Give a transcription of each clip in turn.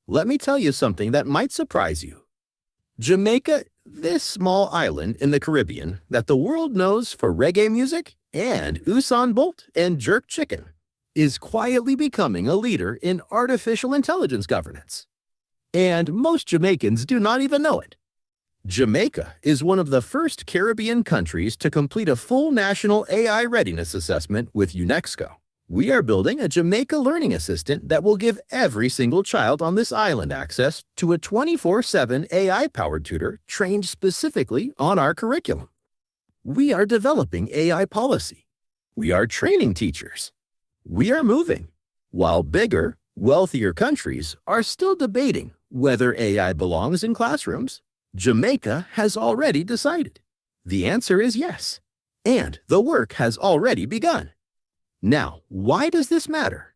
Let me tell you something that might surprise you. Jamaica, this small island in the Caribbean that the world knows for reggae music and Usain Bolt and jerk chicken, is quietly becoming a leader in artificial intelligence governance. And most Jamaicans do not even know it. Jamaica is one of the first Caribbean countries to complete a full national AI readiness assessment with UNESCO. We are building a Jamaica learning assistant that will give every single child on this island access to a 24/7 AI-powered tutor trained specifically on our curriculum. We are developing AI policy. We are training teachers. We are moving. While bigger, wealthier countries are still debating whether AI belongs in classrooms, Jamaica has already decided. The answer is yes, and the work has already begun. Now, why does this matter?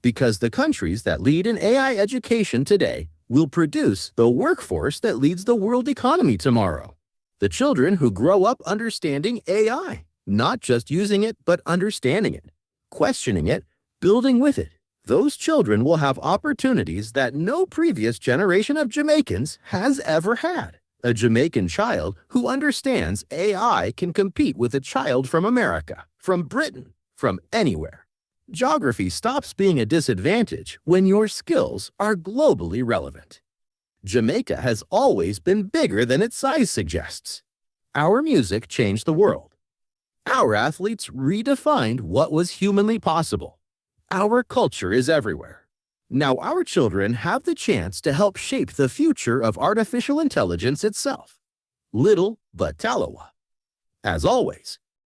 Because the countries that lead in AI education today will produce the workforce that leads the world economy tomorrow. The children who grow up understanding AI, not just using it, but understanding it, questioning it, building with it. Those children will have opportunities that no previous generation of Jamaicans has ever had. A Jamaican child who understands AI can compete with a child from America, from Britain, from anywhere. Geography stops being a disadvantage when your skills are globally relevant. Jamaica has always been bigger than its size suggests. Our music changed the world. Our athletes redefined what was humanly possible. Our culture is everywhere. Now our children have the chance to help shape the future of artificial intelligence itself. Little but Talawa. As always,